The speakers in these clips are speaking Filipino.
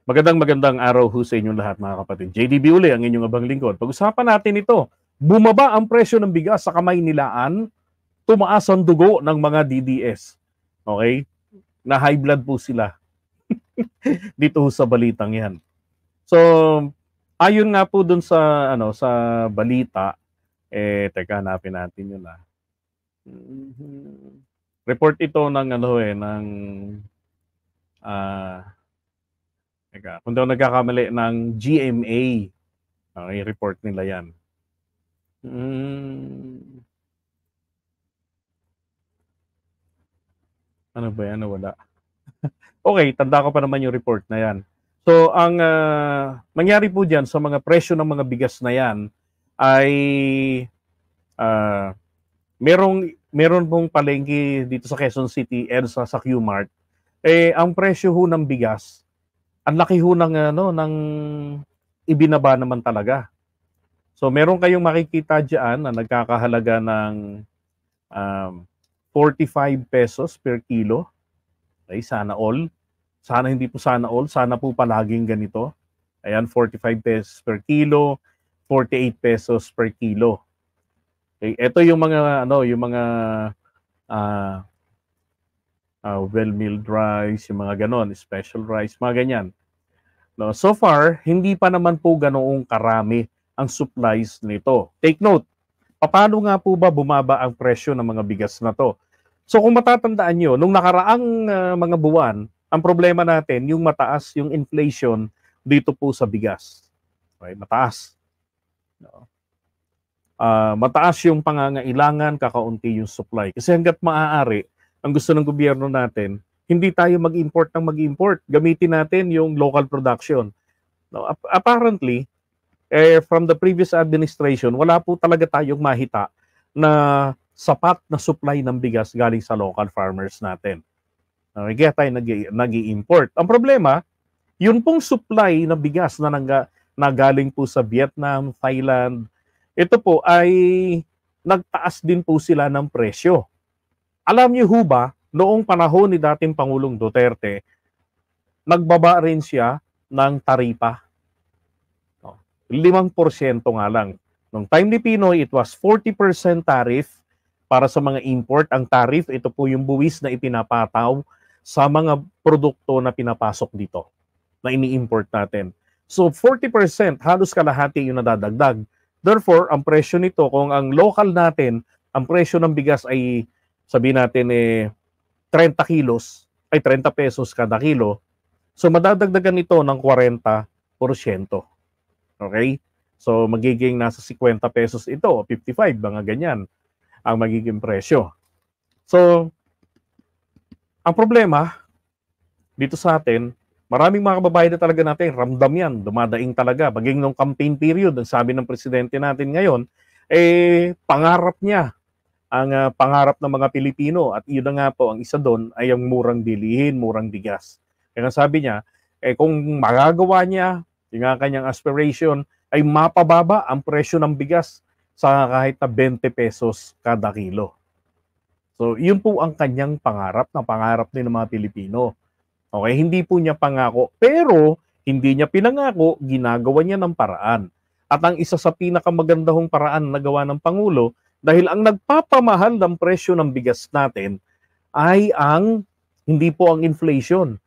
Magandang araw ho sa inyong lahat mga kapatid. JDB uli ang inyong abang lingkod. Pag-usapan natin ito. Bumaba ang presyo ng bigas sa kamay nilaan, tumaas ang dugo ng mga DDS. Okay? Na high blood po sila dito sa balitang 'yan. So, ayon nga po dun sa sa balita, teka hanapin natin 'yun ah. Report ito ng ng teka, kung daw nagkakamali ng GMA. Okay, report nila 'yan. Ano ba yan? Nawala. Okay, tanda ko pa naman yung report na yan. So, ang mangyari po dyan sa mga presyo ng mga bigas na yan ay meron pong palengke dito sa Quezon City, EDSA sa Qmart. Ang presyo ho ng bigas, ang laki ho ng ibinaba naman talaga. So, meron kayong makikita dyan na nagkakahalaga ng 45 pesos per kilo. Okay, sana all. Sana hindi po sana all. Sana po palaging ganito. Ayan, 45 pesos per kilo, 48 pesos per kilo. Okay, ito yung mga well-milled rice, yung mga ganon, special rice, mga ganyan. No, so far, hindi pa naman po ganoong karami ang supplies nito. Take note, paano nga po ba bumaba ang presyo ng mga bigas na to? So kung matatandaan nyo, nung nakaraang mga buwan, ang problema natin, yung mataas yung inflation dito po sa bigas. Okay, mataas. No? Mataas yung pangangailangan, kakaunti yung supply. Kasi hanggat maaari, ang gusto ng gobyerno natin, hindi tayo mag-import ng mag-import. Gamitin natin yung local production. No? Apparently, from the previous administration, wala po talaga tayong mahita na sapat na supply ng bigas galing sa local farmers natin. Kaya tayo nag-i-import. Ang problema, yun pong supply na bigas na galing po sa Vietnam, Thailand, ito po ay nagtaas din po sila ng presyo. Alam niyo ho ba, noong panahon ni dating Pangulong Duterte, nagbaba rin siya ng taripa. 5% nga lang. Nung time ni Pinoy, it was 40% tariff para sa mga import. Ang tariff, ito po yung buwis na ipinapataw sa mga produkto na pinapasok dito, na ini-import natin. So 40%, halos kalahati yung nadadagdag. Therefore, ang presyo nito, kung ang local natin, ang presyo ng bigas ay, sabihin natin 30 kilos, ay 30 pesos kada kilo, so madadagdagan ito ng 40%. Okay? So magiging nasa 50 pesos ito, 55, mga ganyan ang magiging presyo. So, ang problema dito sa atin, maraming mga kababayan na talaga natin, ramdam yan, dumadaing talaga. Maging nung campaign period, ang sabi ng presidente natin ngayon, pangarap niya, ang pangarap ng mga Pilipino, at yun na nga po, ang isa doon ay ang murang bilihin, murang bigas. Kaya sabi niya, kung magagawa niya, yung kanyang aspiration, ay mapababa ang presyo ng bigas sa kahit na 20 pesos kada kilo. So, yun po ang kanyang pangarap, na pangarap din ng mga Pilipino. Okay, hindi po niya pangako, pero hindi niya pinangako, ginagawa niya ng paraan. At ang isa sa pinakamagandang paraan na gawa ng Pangulo, dahil ang nagpapamahal ng presyo ng bigas natin ay hindi po ang inflation.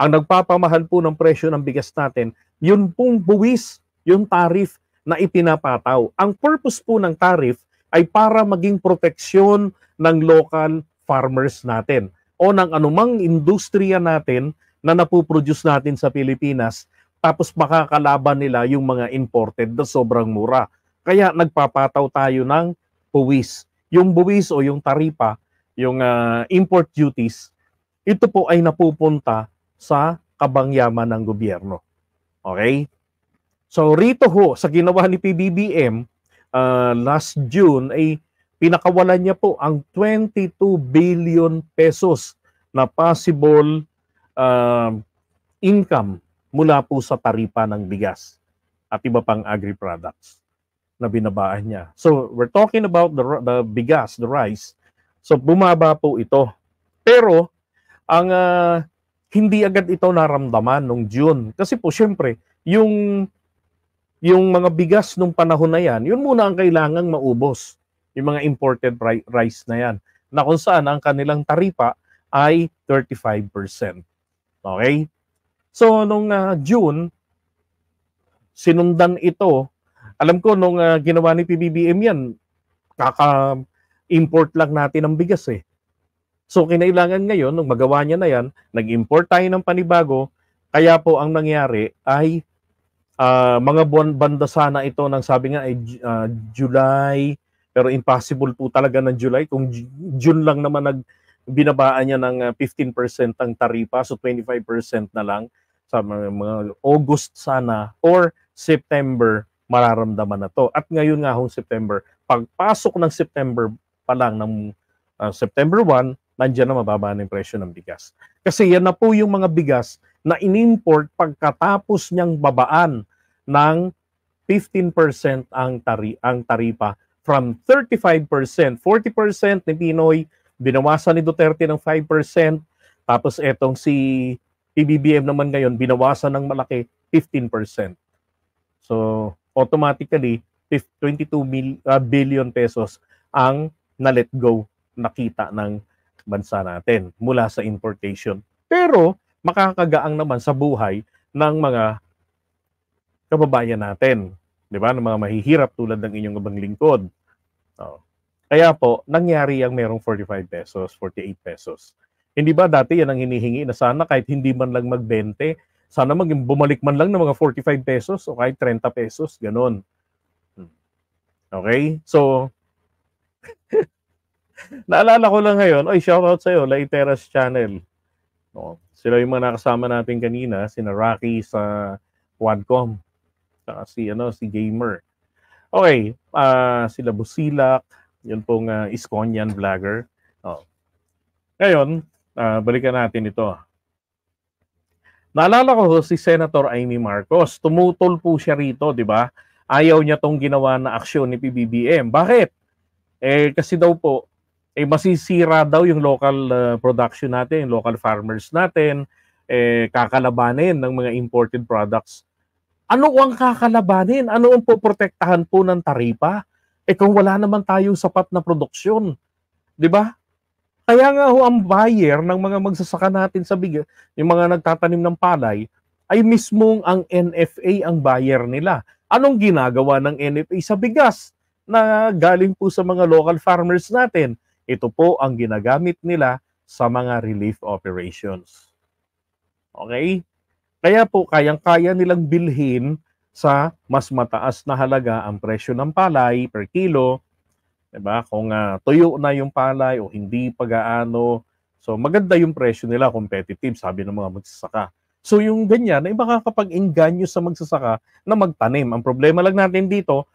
Ang nagpapamahal po ng presyo ng bigas natin, yun pong buwis, yung tariff na ipinapataw. Ang purpose po ng tariff ay para maging proteksyon ng local farmers natin o ng anumang industriya natin na napuproduce natin sa Pilipinas, tapos makakalaban nila yung mga imported na sobrang mura. Kaya nagpapataw tayo ng buwis. Yung buwis o yung taripa, yung import duties, ito po ay napupunta sa kabangyaman ng gobyerno. Okay? So rito ho, sa ginawa ni PBBM last June, ay pinakawalan niya po ang 22 billion pesos na possible income mula po sa taripa ng bigas at iba pang agri-products na binabaan niya. So we're talking about the bigas, the rice. So bumaba po ito. Pero ang hindi agad ito naramdaman nung June. Kasi po, syempre, yung mga bigas nung panahon na yan, yun muna ang kailangang maubos. Yung mga imported rice na yan. Na kung saan ang kanilang taripa ay 35%. Okay? So, nung June, sinundan ito. Alam ko, nung ginawa ni PBBM yan, kaka-import lang natin ng bigas eh. So, kinailangan ngayon, nung magawa niya na yan, nag-import tayo ng panibago, kaya po ang nangyari ay mga buwan banda sana ito ng sabi nga ay July, pero impossible po talaga ng July. Kung June lang naman binabaan niya ng 15% ang taripa, so 25% na lang. Sa mga August sana or September, mararamdaman na to. At ngayon nga hong September, pagpasok ng September pa lang ng September 1, nandiyan na mababa na yung presyo ng bigas. Kasi yan na po yung mga bigas na in-import pagkatapos niyang babaan ng 15% ang taripa from 35%. 40% ni Pinoy, binawasan ni Duterte ng 5%, tapos etong si PBBM naman ngayon, binawasan ng malaki 15%. So, automatically, 22 billion pesos ang na-let go, nakita ng bansa natin mula sa importation. Pero, makakagaang naman sa buhay ng mga kababayan natin. Di ba? Ng mga mahihirap tulad ng inyong ibang lingkod. Oh. Kaya po, nangyari ang merong 45 pesos, 48 pesos. Hindi ba dati yan ang hinihingi na sana kahit hindi man lang mag-20, sana bumalik man lang ng mga 45 pesos o kahit 30 pesos, ganun. Okay? So, naalala ko lang ngayon, oy, shoutout sa'yo, Laiteras Channel. No, sila yung mga nakasama natin kanina, sina Rocky sa Quadcom, saka si Gamer. Okay, sila Busilak, yun pong Iskonian vlogger. Oh. Ngayon, balikan natin ito. Naalala ko si Senator Amy Marcos, tumutol po siya rito, di ba? Ayaw niya tong ginawa na aksyon ni PBBM. Bakit? Kasi daw po, masisira daw yung local production natin, yung local farmers natin, kakalabanin ng mga imported products. Ano ang kakalabanin? Ano ang poprotektahan po ng taripa? Kung wala naman tayong sapat na produksyon, di ba? Kaya nga ho ang buyer ng mga magsasaka natin sa bigas, yung mga nagtatanim ng palay, ay mismong ang NFA ang buyer nila. Anong ginagawa ng NFA sa bigas na galing po sa mga local farmers natin? Ito po ang ginagamit nila sa mga relief operations. Okay? Kaya po, kayang-kaya nilang bilhin sa mas mataas na halaga ang presyo ng palay per kilo. Diba? Kung tuyo na yung palay o hindi pag-aano, so maganda yung presyo nila, competitive, sabi ng mga magsasaka. So yung ganyan, ay makakapag-engganyo sa magsasaka na magtanim. Ang problema lang natin dito,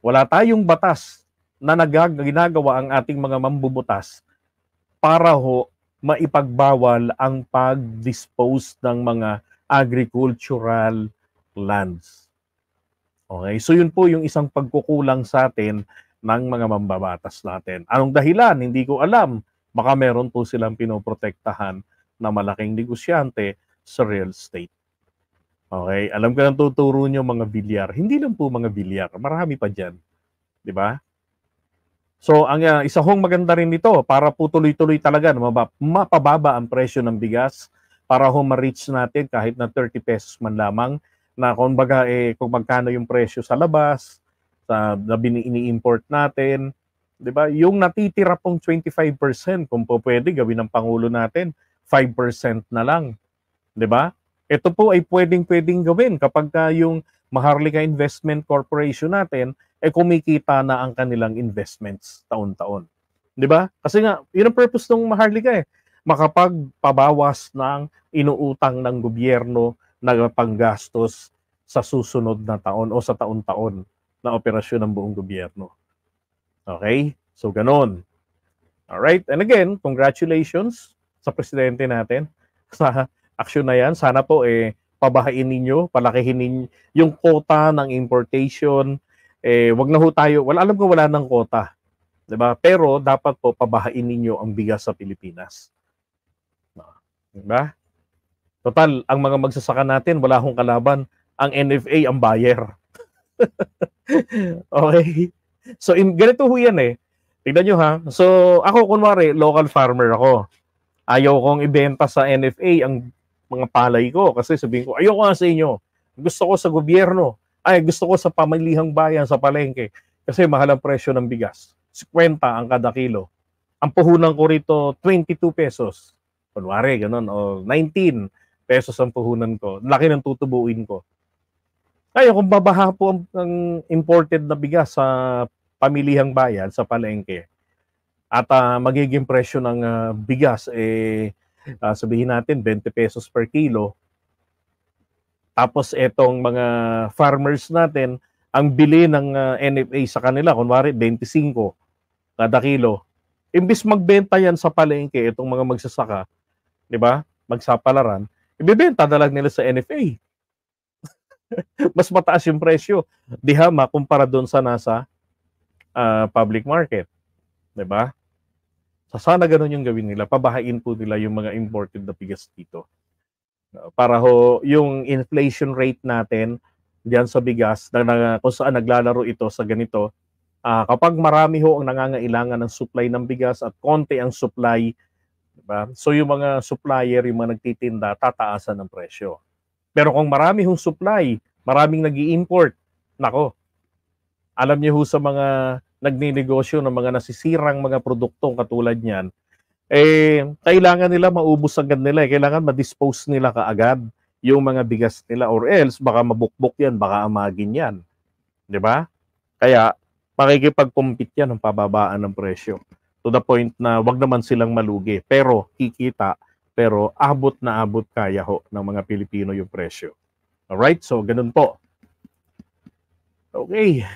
wala tayong batas na ginagawa ang ating mga mambubutas para ho maipagbawal ang pag-dispose ng mga agricultural lands. Okay, so yun po yung isang pagkukulang sa atin ng mga mambabatas natin. Anong dahilan? Hindi ko alam. Baka meron po silang pinoprotektahan na malaking negosyante sa real estate. Okay, alam ko nang tuturo nyo mga bilyar. Hindi lang po mga bilyar. Marami pa dyan. Di ba? So, ang isa hong maganda rin nito, para po tuloy-tuloy talaga na mapababa ang presyo ng bigas para ho ma-reach natin kahit na 30 pesos man lamang na kumbaga kung magkano yung presyo sa labas, na ini-import natin, 'di ba? Yung natitira pong 25%, kung po pwede gawin ng pangulo natin 5% na lang, 'di ba? Ito po ay pwedeng gawin kapag yung Maharlika Investment Corporation natin kumikita na ang kanilang investments taon-taon. 'Di ba? Kasi nga, yun ang purpose ng Maharlika makapagpabawas ng inuutang ng gobyerno na panggastos sa susunod na taon o sa taon-taon na operasyon ng buong gobyerno. Okay? So, ganun. Alright? And again, congratulations sa presidente natin sa aksyon na yan. Sana po pabahain ninyo, palakihin ninyo yung quota ng importation. Wag na ho tayo, alam ko wala ng quota. 'Di ba? Pero dapat po pabahain ninyo ang bigas sa Pilipinas. Diba? Total, ang mga magsasaka natin, wala akong kalaban. Ang NFA, ang buyer. Okay? So, ganito ho yan eh. Tignan nyo ha. So, ako kunwari, local farmer ako. Ayaw kong ibenta sa NFA ang mga palay ko kasi sabihin ko, ayoko nga sa inyo. Gusto ko sa gobyerno. Ay, gusto ko sa pamilihang bayan, sa palengke. Kasi mahal ang presyo ng bigas. 50 ang kada kilo. Ang puhunan ko rito, 22 pesos. Kunwari, ganun. O 19 pesos ang puhunan ko. Laki ng tutubuin ko. Kaya kung babaha po ang imported na bigas sa pamilihang bayan, sa palengke, at magiging presyo ng bigas, sabihin natin 20 pesos per kilo, tapos etong mga farmers natin, ang bili ng NFA sa kanila, kunwari 25 kada kilo, imbis magbenta yan sa palengke, itong mga magsasaka, di ba, magsapalaran, ibibenta na lang nila sa NFA. Mas mataas yung presyo. Dihama kumpara doon sa nasa public market. Diba? So, sana ganun yung gawin nila. Pabahain po nila yung mga imported na bigas dito. Para ho, yung inflation rate natin diyan sa bigas, kung saan naglalaro ito sa ganito, kapag marami ho ang nangangailangan ng supply ng bigas at konti ang supply, diba? So yung mga supplier, yung mga nagtitinda, tataasan ng presyo. Pero kung marami hong supply, maraming nag-i-import, nako, alam niyo ho sa mga nagninegosyo ng mga nasisirang mga produktong katulad niyan, kailangan nila maubos agad nila. Kailangan ma-dispose nila kaagad yung mga bigas nila or else baka mabukbok yan, baka amagin yan. Di ba? Kaya makikipag-compete yan ng pababaan ng presyo. To the point na wag naman silang malugi. Pero kikita, pero abot na abot kaya ho ng mga Pilipino yung presyo. Alright? So, ganun po. Okay.